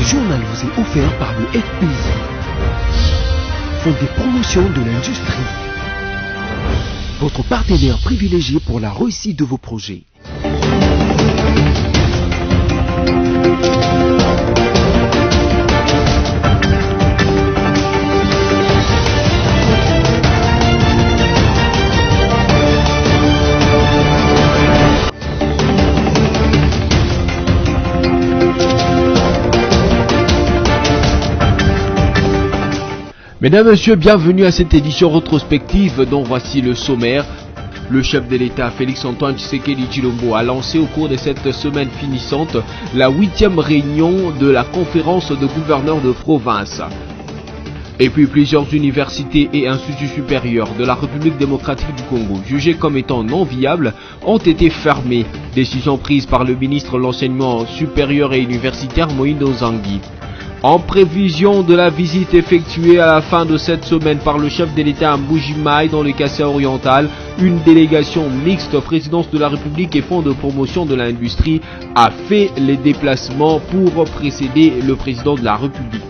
journal vous est offert par le FPI, Fonds des promotions de l'industrie, votre partenaire privilégié pour la réussite de vos projets. Mesdames, Messieurs, bienvenue à cette édition rétrospective dont voici le sommaire. Le chef de l'État, Félix-Antoine Tshisekedi Tshilombo, a lancé au cours de cette semaine finissante la 8e réunion de la conférence de gouverneurs de province. Et puis plusieurs universités et instituts supérieurs de la République démocratique du Congo, jugés comme étant non viables, ont été fermés. Décision prise par le ministre de l'Enseignement supérieur et universitaire Moïse Nzangi. En prévision de la visite effectuée à la fin de cette semaine par le chef de l'État à Mbuji-Mayi dans le Kassai oriental, une délégation mixte présidence de la République et fonds de promotion de l'industrie a fait les déplacements pour précéder le président de la République.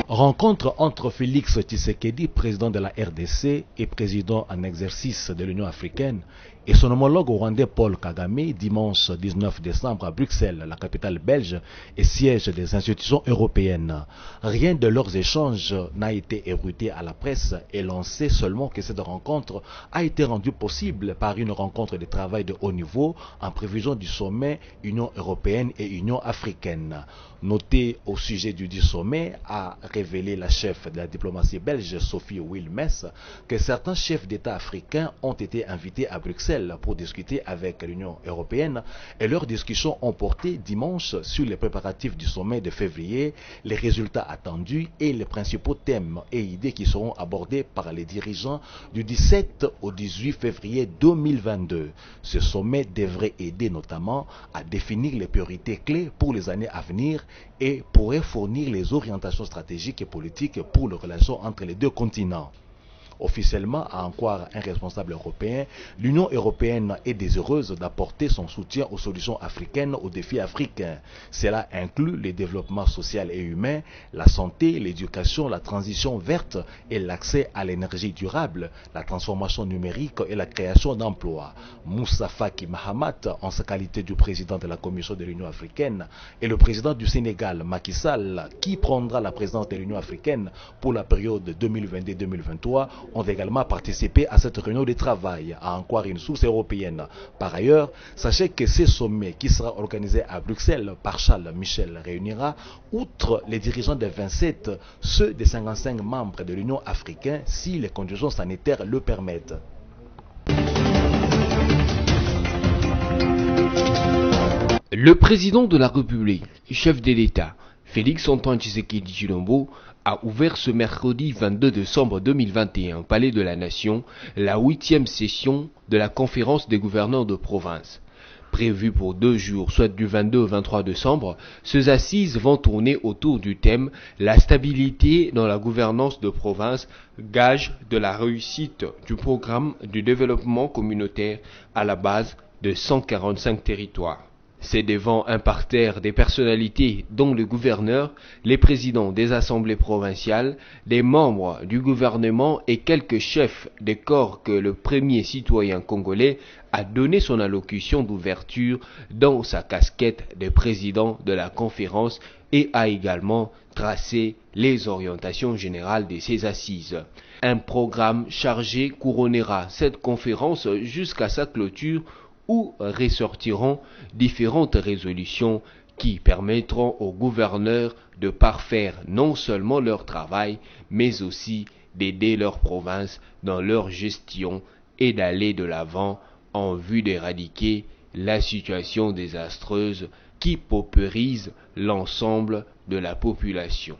Rencontre entre Félix Tshisekedi, président de la RDC et président en exercice de l'Union africaine, et son homologue rwandais Paul Kagame, dimanche 19 décembre à Bruxelles, la capitale belge et siège des institutions européennes. Rien de leurs échanges n'a été érudité à la presse et l'on sait seulement que cette rencontre a été rendue possible par une rencontre de travail de haut niveau en prévision du sommet Union européenne et Union africaine. Noté au sujet du dit sommet, a révélé la chef de la diplomatie belge Sophie Wilmès que certains chefs d'État africains ont été invités à Bruxelles pour discuter avec l'Union européenne et leurs discussions ont porté dimanche sur les préparatifs du sommet de février, les résultats attendus et les principaux thèmes et idées qui seront abordés par les dirigeants du 17 au 18 février 2022. Ce sommet devrait aider notamment à définir les priorités clés pour les années à venir et pourrait fournir les orientations stratégiques et politiques pour les relations entre les deux continents. Officiellement, à en croire un responsable européen, l'Union européenne est désireuse d'apporter son soutien aux solutions africaines aux défis africains. Cela inclut le développement social et humain, la santé, l'éducation, la transition verte et l'accès à l'énergie durable, la transformation numérique et la création d'emplois. Moussa Faki Mahamat, en sa qualité de président de la Commission de l'Union africaine, et le président du Sénégal, Macky Sall, qui prendra la présidence de l'Union africaine pour la période 2022-2023, ont également participé à cette réunion de travail, à en croire une source européenne. Par ailleurs, sachez que ce sommet qui sera organisé à Bruxelles par Charles Michel réunira, outre les dirigeants des 27, ceux des 55 membres de l'Union africaine si les conditions sanitaires le permettent. Le président de la République, chef de l'État, Félix-Antoine Tshisekedi Tshilombo, a ouvert ce mercredi 22 décembre 2021 au Palais de la Nation la 8e session de la conférence des gouverneurs de province. Prévue pour 2 jours, soit du 22 au 23 décembre, ces assises vont tourner autour du thème « La stabilité dans la gouvernance de province, gage de la réussite du programme du développement communautaire à la base de 145 territoires ». C'est devant un parterre des personnalités dont le gouverneur, les présidents des assemblées provinciales, des membres du gouvernement et quelques chefs des corps que le premier citoyen congolais a donné son allocution d'ouverture dans sa casquette de président de la conférence et a également tracé les orientations générales de ces assises. Un programme chargé couronnera cette conférence jusqu'à sa clôture où ressortiront différentes résolutions qui permettront aux gouverneurs de parfaire non seulement leur travail, mais aussi d'aider leur province dans leur gestion et d'aller de l'avant en vue d'éradiquer la situation désastreuse qui paupérise l'ensemble de la population.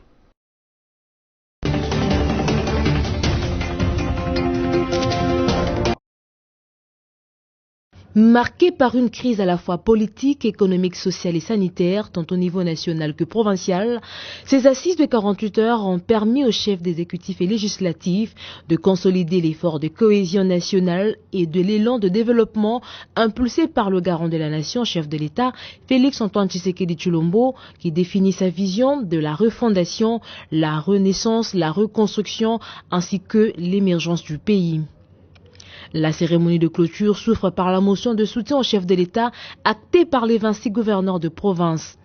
Marquée par une crise à la fois politique, économique, sociale et sanitaire, tant au niveau national que provincial, ces assises de 48 heures ont permis aux chefs d'exécutif et législatifs de consolider l'effort de cohésion nationale et de l'élan de développement impulsé par le garant de la nation, chef de l'État, Félix-Antoine Tshisekedi Tshilombo, qui définit sa vision de la refondation, la renaissance, la reconstruction ainsi que l'émergence du pays. La cérémonie de clôture s'ouvre par la motion de soutien au chef de l'État actée par les 26 gouverneurs de province.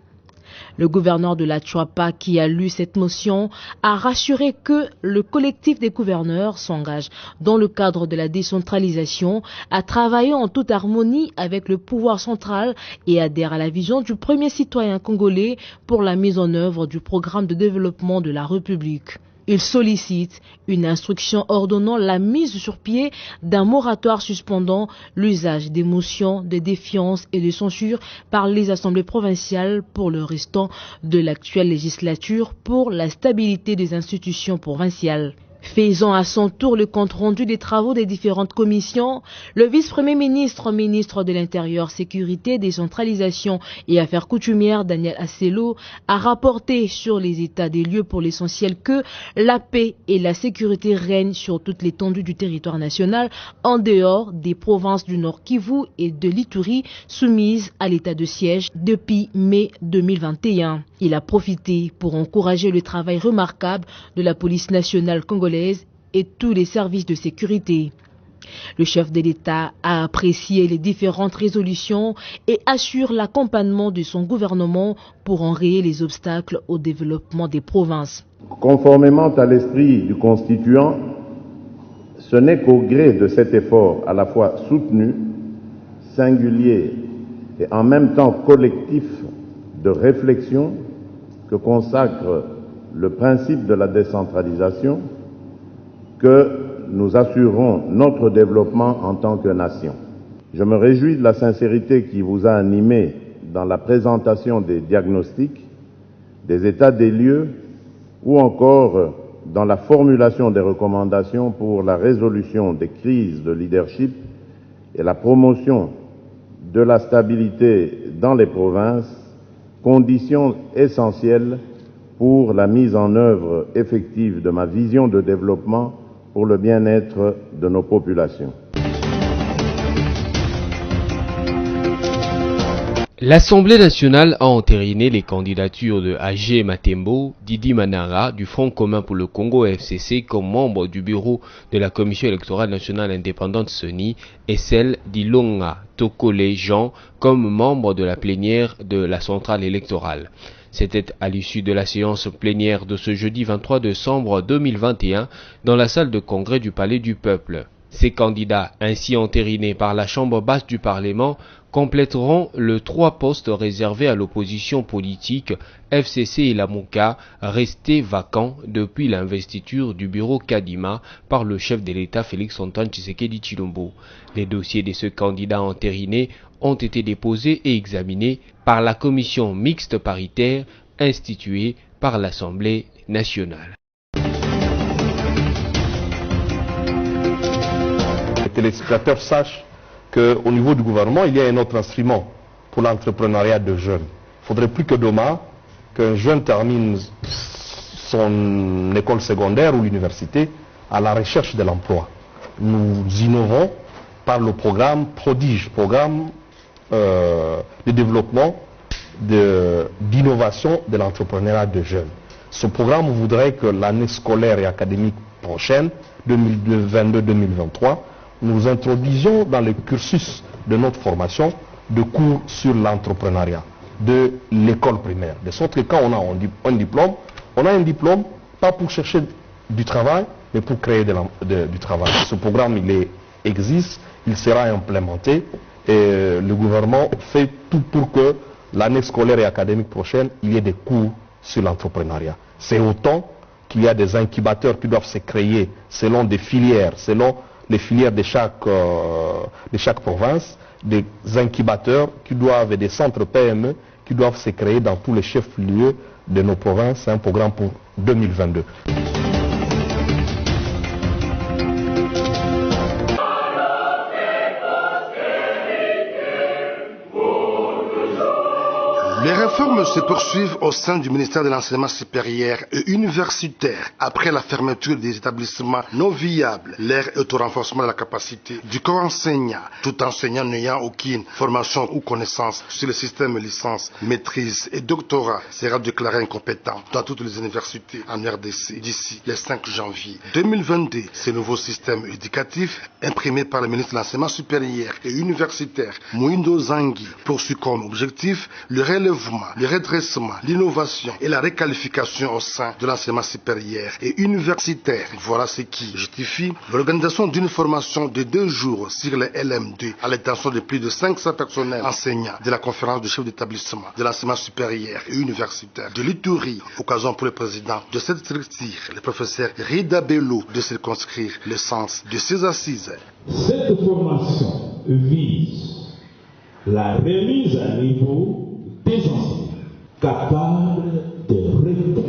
Le gouverneur de la Tchouapa qui a lu cette motion a rassuré que le collectif des gouverneurs s'engage dans le cadre de la décentralisation à travailler en toute harmonie avec le pouvoir central et adhère à la vision du premier citoyen congolais pour la mise en œuvre du programme de développement de la République. Il sollicite une instruction ordonnant la mise sur pied d'un moratoire suspendant l'usage des motions de défiance et de censure par les assemblées provinciales pour le restant de l'actuelle législature pour la stabilité des institutions provinciales. Faisant à son tour le compte-rendu des travaux des différentes commissions, le vice-premier ministre, ministre de l'Intérieur, Sécurité, Décentralisation et Affaires coutumières, Daniel Asselo, a rapporté sur les états des lieux pour l'essentiel que la paix et la sécurité règnent sur toute l'étendue du territoire national, en dehors des provinces du Nord Kivu et de l'Ituri, soumises à l'état de siège depuis mai 2021. Il a profité pour encourager le travail remarquable de la police nationale congolaise et tous les services de sécurité. Le chef de l'État a apprécié les différentes résolutions et assure l'accompagnement de son gouvernement pour enrayer les obstacles au développement des provinces. Conformément à l'esprit du constituant, ce n'est qu'au gré de cet effort à la fois soutenu, singulier et en même temps collectif de réflexion que consacre le principe de la décentralisation que nous assurerons notre développement en tant que nation. Je me réjouis de la sincérité qui vous a animé dans la présentation des diagnostics, des états des lieux ou encore dans la formulation des recommandations pour la résolution des crises de leadership et la promotion de la stabilité dans les provinces, conditions essentielles pour la mise en œuvre effective de ma vision de développement pour le bien-être de nos populations. L'Assemblée nationale a entériné les candidatures de Agé Matembo, Didi Manara du Front commun pour le Congo FCC comme membre du bureau de la Commission électorale nationale indépendante CENI et celle d'Ilonga Tokole Jean comme membre de la plénière de la centrale électorale. C'était à l'issue de la séance plénière de ce jeudi 23 décembre 2021 dans la salle de congrès du Palais du Peuple. Ces candidats, ainsi entérinés par la Chambre basse du Parlement, compléteront le 3 postes réservés à l'opposition politique FCC et la Mouka, restés vacants depuis l'investiture du bureau Kadima par le chef de l'État Félix-Antoine Tshisekedi Tshilombo. Les dossiers de ce candidat entériné ont été déposés et examinés par la commission mixte paritaire instituée par l'Assemblée nationale. Les téléspectateurs sachent qu'au niveau du gouvernement, il y a un autre instrument pour l'entrepreneuriat de jeunes. Il ne faudrait plus que demain qu'un jeune termine son école secondaire ou l'université à la recherche de l'emploi. Nous innovons par le programme Prodige, programme de développement d'innovation de l'entrepreneuriat de jeunes. Ce programme voudrait que l'année scolaire et académique prochaine, 2022-2023, nous introduisions dans le cursus de notre formation de cours sur l'entrepreneuriat de l'école primaire. De sorte que quand on a un diplôme, pas pour chercher du travail, mais pour créer du travail. Ce programme, existe, il sera implémenté et le gouvernement fait tout pour que l'année scolaire et académique prochaine, il y ait des cours sur l'entrepreneuriat. C'est autant qu'il y a des incubateurs qui doivent se créer selon des filières, selon les filières de chaque province, des incubateurs qui doivent, et des centres PME qui doivent se créer dans tous les chefs-lieux de nos provinces. C'est un programme pour 2022. Les réformes se poursuivent au sein du ministère de l'Enseignement supérieur et universitaire après la fermeture des établissements non viables, l'air et auto-renforcement de la capacité du corps enseignant, tout enseignant n'ayant aucune formation ou connaissance sur le système licence, maîtrise et doctorat sera déclaré incompétent dans toutes les universités en RDC d'ici le 5 janvier 2022. Ce nouveau système éducatif, imprimé par le ministre de l'Enseignement supérieur et universitaire, Mwindo Zangui, poursuit comme objectif le relèvement, le redressement, l'innovation et la réqualification au sein de l'enseignement supérieur et universitaire. Voilà ce qui justifie l'organisation d'une formation de 2 jours sur le LM2 à l'intention de plus de 500 personnels enseignants de la conférence de chefs d'établissement de l'enseignement supérieur et universitaire de l'Ituri. Occasion pour le président de cette structure, le professeur Rida Bello, de circonscrire le sens de ces assises. Cette formation vise la remise à niveau des enseignants capables de répondre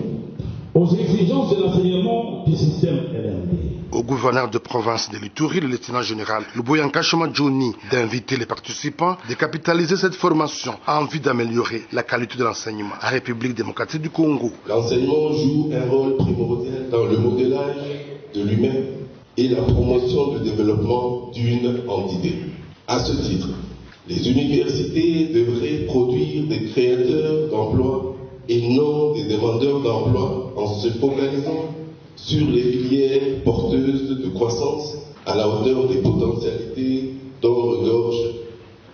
aux exigences de l'enseignement du système LMD. Au gouverneur de province de l'Ituri, le lieutenant général Luboyanka Johnny, d'inviter les participants de capitaliser cette formation en vue d'améliorer la qualité de l'enseignement à la République démocratique du Congo. L'enseignement joue un rôle primordial dans le modélage de l'humain et la promotion du développement d'une entité. À ce titre, les universités devraient produire des créateurs d'emplois et non des demandeurs d'emploi en se focalisant sur les filières porteuses de croissance à la hauteur des potentialités dont regorge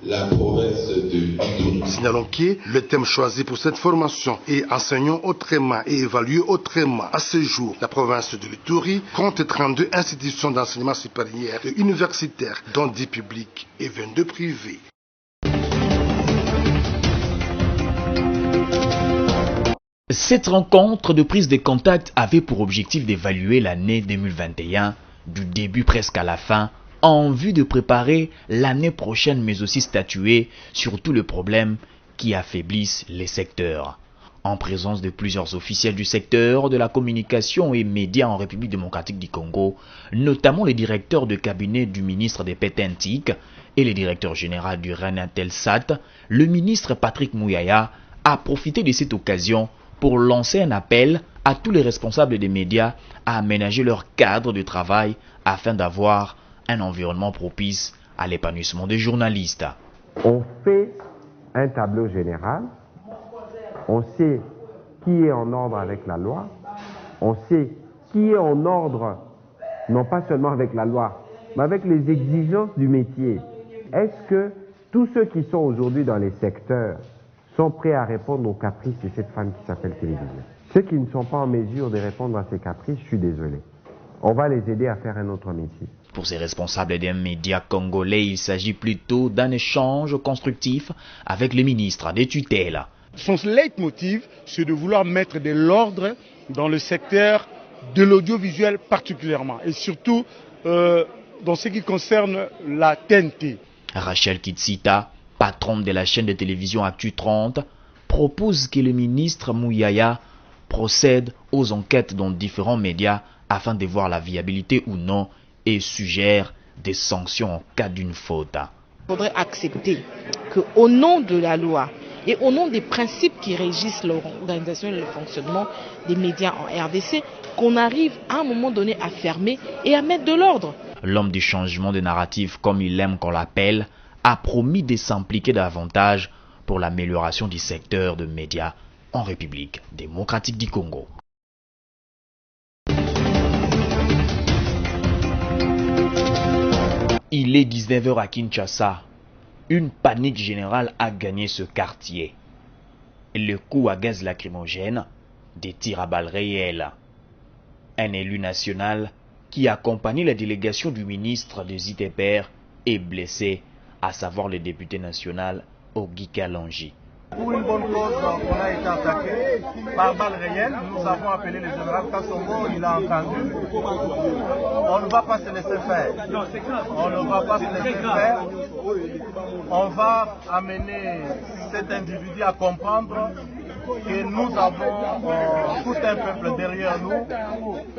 la province de l'Ituri. Signalons que le thème choisi pour cette formation est enseignons autrement et évaluer autrement. À ce jour, la province de l'Ituri compte 32 institutions d'enseignement supérieur et universitaire, dont 10 publics et 22 privés. Cette rencontre de prise de contact avait pour objectif d'évaluer l'année 2021, du début presque à la fin, en vue de préparer l'année prochaine, mais aussi statuer sur tous les problèmes qui affaiblissent les secteurs. En présence de plusieurs officiels du secteur de la communication et médias en République démocratique du Congo, notamment les directeurs de cabinet du ministre des Pétentique et le directeur général du Renatelsat, le ministre Patrick Mouyaya a profité de cette occasion pour lancer un appel à tous les responsables des médias à aménager leur cadre de travail afin d'avoir un environnement propice à l'épanouissement des journalistes. On fait un tableau général, on sait qui est en ordre avec la loi, on sait qui est en ordre non pas seulement avec la loi, mais avec les exigences du métier. Est-ce que tous ceux qui sont aujourd'hui dans les secteurs sont prêts à répondre aux caprices de cette femme qui s'appelle télévision? Ceux qui ne sont pas en mesure de répondre à ces caprices, je suis désolé. On va les aider à faire un autre métier. Pour ces responsables des médias congolais, il s'agit plutôt d'un échange constructif avec le ministre des tutelles. Son leitmotiv, c'est de vouloir mettre de l'ordre dans le secteur de l'audiovisuel particulièrement, et surtout dans ce qui concerne la TNT. Rachel Kitsita, patronne de la chaîne de télévision Actu 30, propose que le ministre Mouyaya procède aux enquêtes dans différents médias afin de voir la viabilité ou non et suggère des sanctions en cas d'une faute. Il faudrait accepter qu'au nom de la loi et au nom des principes qui régissent l'organisation et le fonctionnement des médias en RDC, qu'on arrive à un moment donné à fermer et à mettre de l'ordre. L'homme du changement de narratif, comme il aime qu'on l'appelle, a promis de s'impliquer davantage pour l'amélioration du secteur de médias en République démocratique du Congo. Il est 19h à Kinshasa. Une panique générale a gagné ce quartier. Le coup à gaz lacrymogène, des tirs à balles réelles. Un élu national qui accompagnait la délégation du ministre des ITPR est blessé, à savoir le député national Ogi Kalonji. Pour une bonne cause, on a été attaqué par balles réelles. Nous avons appelé le général Kassongo, il a entendu. On ne va pas se laisser faire. On ne va pas se laisser faire. On va amener cet individu à comprendre que nous avons tout un peuple derrière nous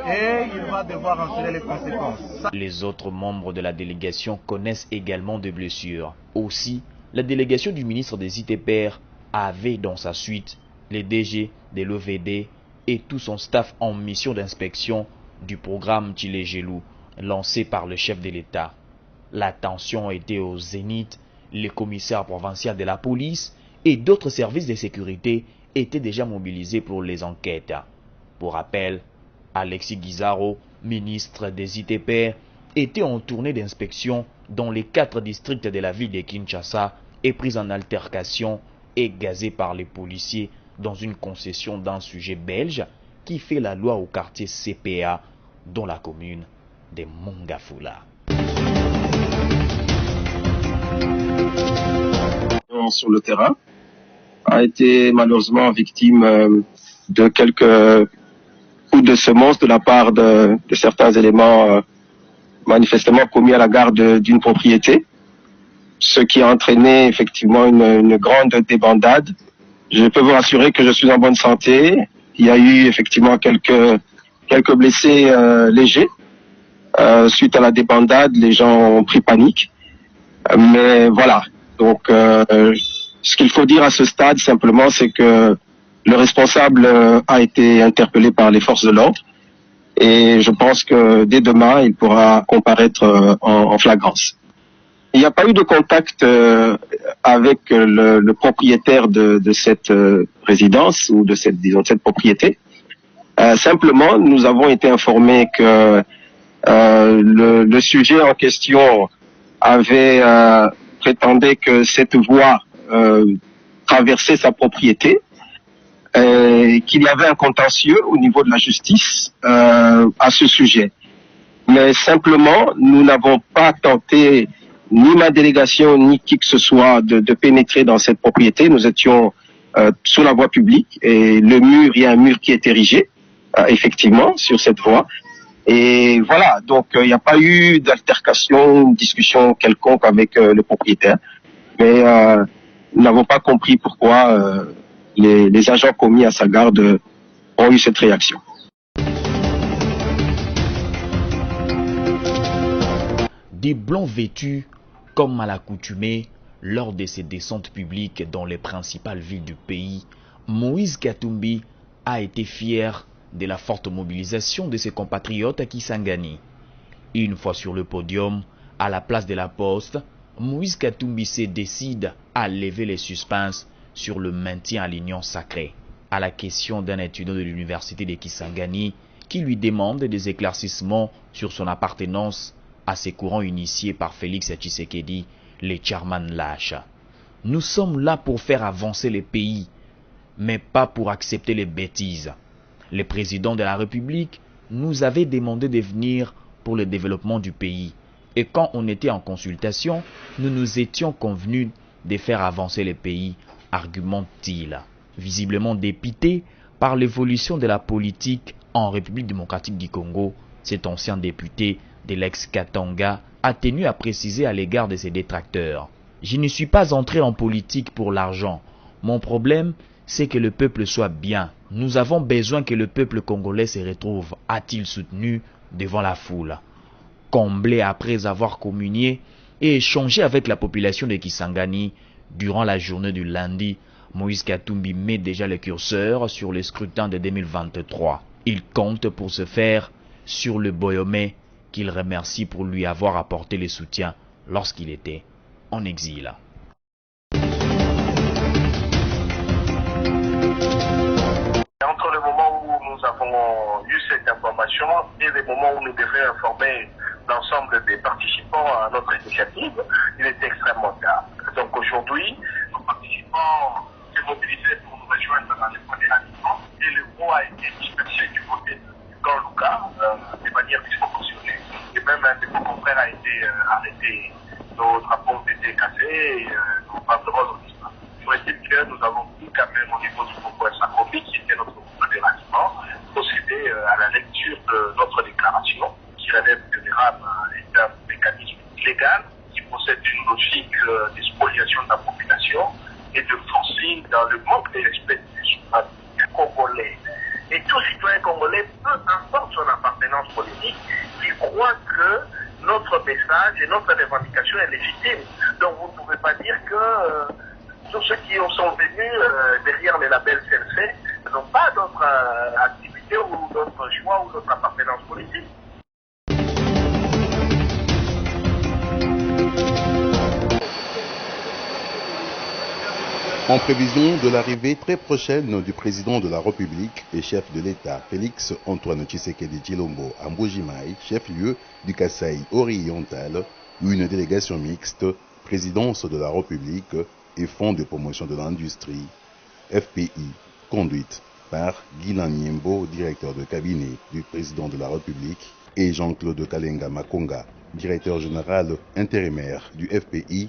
et il va devoir en tirer les conséquences. Les autres membres de la délégation connaissent également des blessures. Aussi, la délégation du ministre des ITPR avait dans sa suite les DG de l'OVD et tout son staff en mission d'inspection du programme Tchilé-Gelou lancé par le chef de l'État. La tension était au zénith, les commissaires provinciaux de la police et d'autres services de sécurité étaient déjà mobilisés pour les enquêtes. Pour rappel, Alexis Guizaro, ministre des ITPR, était en tournée d'inspection dans les 4 districts de la ville de Kinshasa et pris en altercation et gazé par les policiers dans une concession d'un sujet belge qui fait la loi au quartier CPA dans la commune de Mongafula. Sur le terrain a été malheureusement victime de quelques coups de semonce de la part de certains éléments manifestement commis à la garde d'une propriété, ce qui a entraîné effectivement une grande débandade. Je peux vous rassurer que je suis en bonne santé. Il y a eu effectivement quelques blessés légers. Suite à la débandade, les gens ont pris panique. Mais voilà. Donc, ce qu'il faut dire à ce stade, simplement, c'est que le responsable a été interpellé par les forces de l'ordre. Et je pense que dès demain, il pourra comparaître en flagrance. Il n'y a pas eu de contact avec le propriétaire de cette résidence ou de cette propriété. Simplement, nous avons été informés que le sujet en question prétendait que cette voie traversait sa propriété, qu'il y avait un contentieux au niveau de la justice à ce sujet. Mais simplement, nous n'avons pas tenté, ni ma délégation, ni qui que ce soit, de pénétrer dans cette propriété. Nous étions sur la voie publique et il y a un mur qui est érigé, effectivement, sur cette voie. Et voilà, donc il n'y a pas eu d'altercation, une discussion quelconque avec le propriétaire. Mais nous n'avons pas compris pourquoi les agents commis à sa garde ont eu cette réaction. Des blancs vêtus, comme à l'accoutumée, lors de ses descentes publiques dans les principales villes du pays, Moïse Katumbi a été fier de la forte mobilisation de ses compatriotes à Kisangani. Une fois sur le podium, à la place de la Poste, Moïse Katumbi se décide à lever les suspens sur le maintien à l'union sacrée. À la question d'un étudiant de l'université de Kisangani qui lui demande des éclaircissements sur son appartenance à ces courants initiés par Félix Tshisekedi, les Charman lâches. Nous sommes là pour faire avancer le pays, mais pas pour accepter les bêtises. Le président de la République nous avait demandé de venir pour le développement du pays. Et quand on était en consultation, nous nous étions convenus de faire avancer le pays, argumente-t-il. Visiblement dépité par l'évolution de la politique en République démocratique du Congo, cet ancien député de l'ex-Katanga a tenu à préciser à l'égard de ses détracteurs. Je ne suis pas entré en politique pour l'argent. Mon problème, c'est que le peuple soit bien. Nous avons besoin que le peuple congolais se retrouve, a-t-il soutenu devant la foule. Comblé après avoir communié et échangé avec la population de Kisangani durant la journée du lundi, Moïse Katumbi met déjà le curseur sur le scrutin de 2023. Il compte pour ce faire sur le Boyomé qu'il remercie pour lui avoir apporté le soutien lorsqu'il était en exil. Entre le moment où nous avons eu cette information et le moment où nous devions informer l'ensemble des participants à notre initiative, il était extrêmement tard. Donc aujourd'hui, nos participants s'est mobilisé pour nous rejoindre dans les points d'élargissement et le gros a été dispersé du côté du camp Luka de manière disproportionnée. Et même un de nos confrères a été arrêté. Nos drapeaux ont été cassés et nos banderoles ont disparu. Je répète que nous avons pu quand même au niveau du concours Sakomi, qui était notre point d'élargissement, procéder à la lecture de notre déclaration qui relève que le RAM est un mécanisme illégal qui possède une logique de spoliation de la population et de forcing dans le manque de respect du Congolais. Et tout citoyen congolais, peu importe son appartenance politique, qui croit que notre message et notre revendication est légitime. Donc vous ne pouvez pas dire que Tous ceux qui sont venus derrière les labels CLC n'ont pas d'autre activité ou d'autre choix ou d'autre appartenance politique. En prévision de l'arrivée très prochaine du président de la République et chef de l'État, Félix Antoine Tshisekedi Tshilombo à Mbuji-Mayi, chef-lieu du Kasaï oriental, une délégation mixte, présidence de la République et Fonds de promotion de l'industrie, FPI, conduite par Guilan Nyembo, directeur de cabinet du président de la République, et Jean-Claude Kalenga Makonga, directeur général intérimaire du FPI,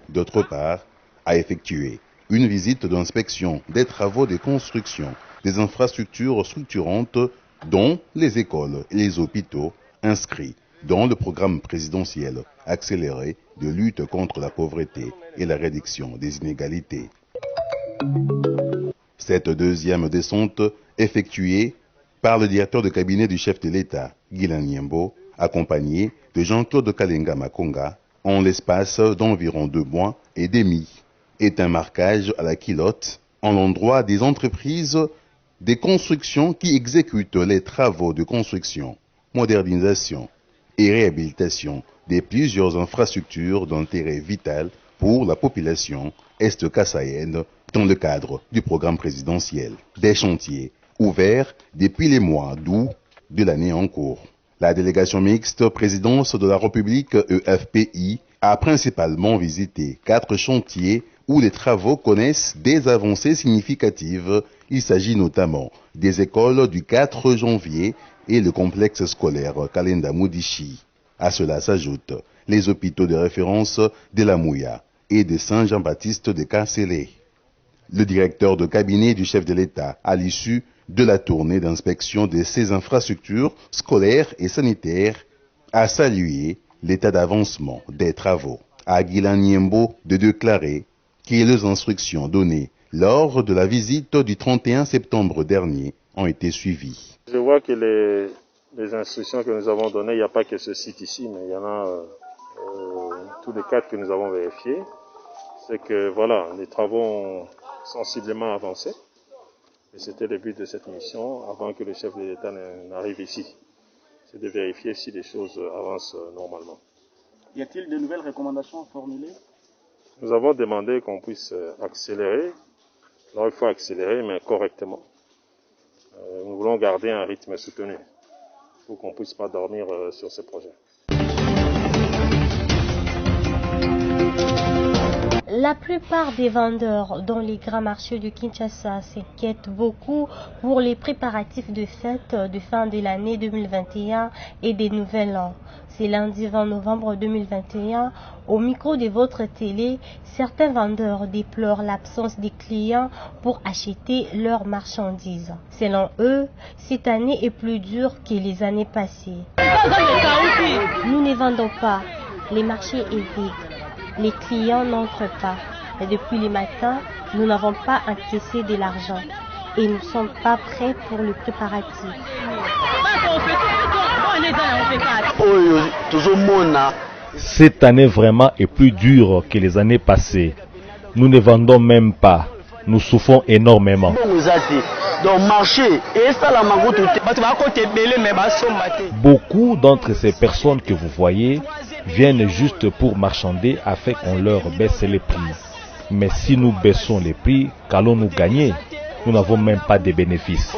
d'autre part, a effectué une visite d'inspection des travaux de construction des infrastructures structurantes dont les écoles et les hôpitaux inscrits dans le programme présidentiel accéléré de lutte contre la pauvreté et la réduction des inégalités. Cette deuxième descente effectuée par le directeur de cabinet du chef de l'État, Guilan Nyembo, accompagné de Jean-Claude Kalenga Makonga, en l'espace d'environ 2 mois et demi, est un marquage à la culotte en l'endroit des entreprises des constructions qui exécutent les travaux de construction, modernisation et réhabilitation de plusieurs infrastructures d'intérêt vital pour la population est-kassaïenne dans le cadre du programme présidentiel. Des chantiers ouverts depuis les mois d'août de l'année en cours. La délégation mixte présidence de la République EFPI a principalement visité 4 chantiers où les travaux connaissent des avancées significatives. Il s'agit notamment des écoles du 4 janvier et le complexe scolaire Kalenda Mudishi. À cela s'ajoutent les hôpitaux de référence de la Mouya et de Saint-Jean-Baptiste de Kansele. Le directeur de cabinet du chef de l'État, à l'issue de la tournée d'inspection de ces infrastructures scolaires et sanitaires, a salué l'état d'avancement des travaux. À Guilan Nyembo de déclarer que les instructions données lors de la visite du 31 septembre dernier ont été suivies. Je vois que les instructions que nous avons données, il n'y a pas que ce site ici, mais il y en a tous les 4 que nous avons vérifiés. C'est que voilà, les travaux ont sensiblement avancé. Et c'était le but de cette mission avant que le chef de l'État n'arrive ici. C'est de vérifier si les choses avancent normalement. Y a-t-il de nouvelles recommandations formulées? Nous avons demandé qu'on puisse accélérer. Alors il faut accélérer, mais correctement. Nous voulons garder un rythme soutenu. Il faut qu'on ne puisse pas dormir sur ce projet. La plupart des vendeurs dans les grands marchés de Kinshasa s'inquiètent beaucoup pour les préparatifs de fêtes de fin de l'année 2021 et des nouvel an. C'est lundi 20 novembre 2021. Au micro de votre télé, certains vendeurs déplorent l'absence des clients pour acheter leurs marchandises. Selon eux, cette année est plus dure que les années passées. Nous ne vendons pas. Les marchés est vide. Les clients n'entrent pas. Et depuis le matin, nous n'avons pas encaissé de l'argent. Et nous ne sommes pas prêts pour le préparatif. Cette année vraiment est plus dure que les années passées. Nous ne vendons même pas. Nous souffrons énormément. Beaucoup d'entre ces personnes que vous voyez viennent juste pour marchander afin qu'on leur baisse les prix. Mais si nous baissons les prix, qu'allons-nous gagner? Nous n'avons même pas de bénéfices.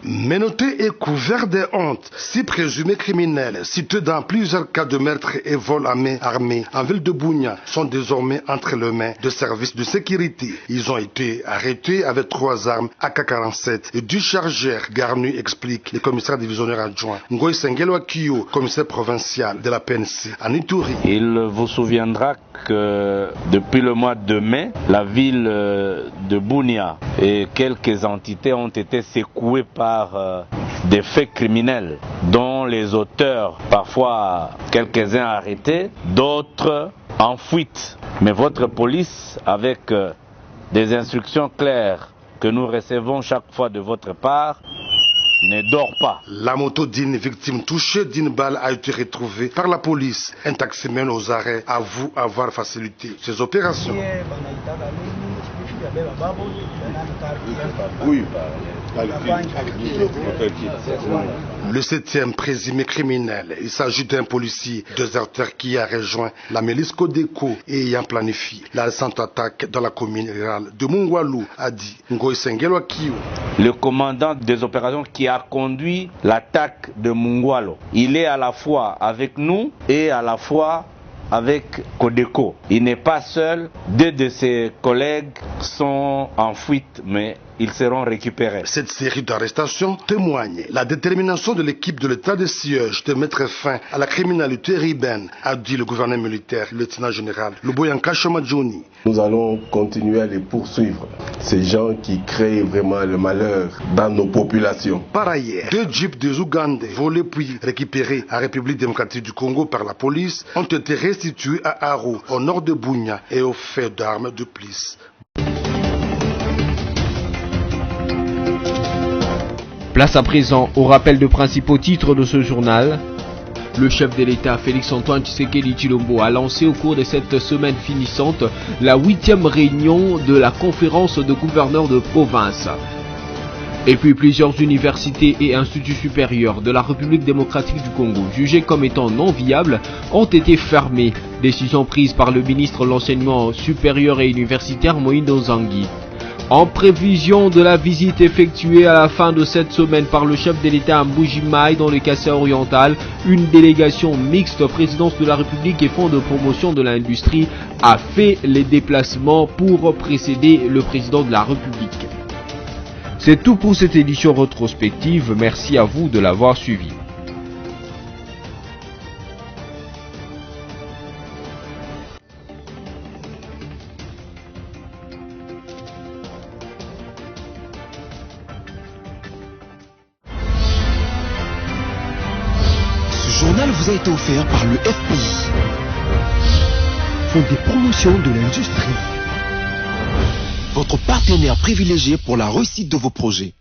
Menotté et couvert de honte, 6 présumés criminels cités dans plusieurs cas de meurtre et vol à main armée en ville de Bunia sont désormais entre les mains de services de sécurité. Ils ont été arrêtés avec 3 armes AK-47 et 2 chargeurs garnis, explique le commissaire divisionnaire adjoint Ngoy Sengelo Akiyo, commissaire provincial de la PNC à Ituri. Il vous souviendra que depuis le mois de mai, la ville de Bunia et quelques entités ont été secouées par des faits criminels dont les auteurs, parfois quelques-uns arrêtés, d'autres en fuite. Mais votre police, avec des instructions claires que nous recevons chaque fois de votre part, ne dort pas. La moto d'une victime touchée d'une balle a été retrouvée par la police. Un taximan aux arrêts avoue avoir facilité ces opérations. Le 7e présumé criminel, il s'agit d'un policier déserteur qui a rejoint la milice Codeco et ayant planifié la récente attaque dans la commune rurale de Mungwalu, a dit Ngoï Sengelwa Kiyo. Le commandant des opérations qui a conduit l'attaque de Mungwalu, il est à la fois avec nous et à la fois avec Codeco. Il n'est pas seul, 2 de ses collègues sont en fuite, mais ils seront récupérés. Cette série d'arrestations témoigne la détermination de l'équipe de l'état de siège de mettre fin à la criminalité urbaine, a dit le gouverneur militaire, le lieutenant général Luboyanka Chamadjouni. Nous allons continuer à les poursuivre, ces gens qui créent vraiment le malheur dans nos populations. Par ailleurs, 2 jeeps des Ougandais volés puis récupérés à République démocratique du Congo par la police ont été restitués à Aro, au nord de Bunia, et au fait d'armes de police. Place à présent au rappel de principaux titres de ce journal. Le chef de l'État, Félix-Antoine Tshisekedi Tshilombo, a lancé au cours de cette semaine finissante la 8e réunion de la conférence de gouverneurs de province. Et puis plusieurs universités et instituts supérieurs de la République démocratique du Congo, jugés comme étant non viables, ont été fermés. Décision prise par le ministre de l'Enseignement supérieur et universitaire Moïndo Zangui. En prévision de la visite effectuée à la fin de cette semaine par le chef de l'État à Mbuji-Mayi dans le Kassai oriental, une délégation mixte présidence de la République et fonds de promotion de l'industrie a fait les déplacements pour précéder le président de la République. C'est tout pour cette édition rétrospective, merci à vous de l'avoir suivi. Ce journal vous a été offert par le FPI, Fonds des promotions de l'industrie, votre partenaire privilégié pour la réussite de vos projets.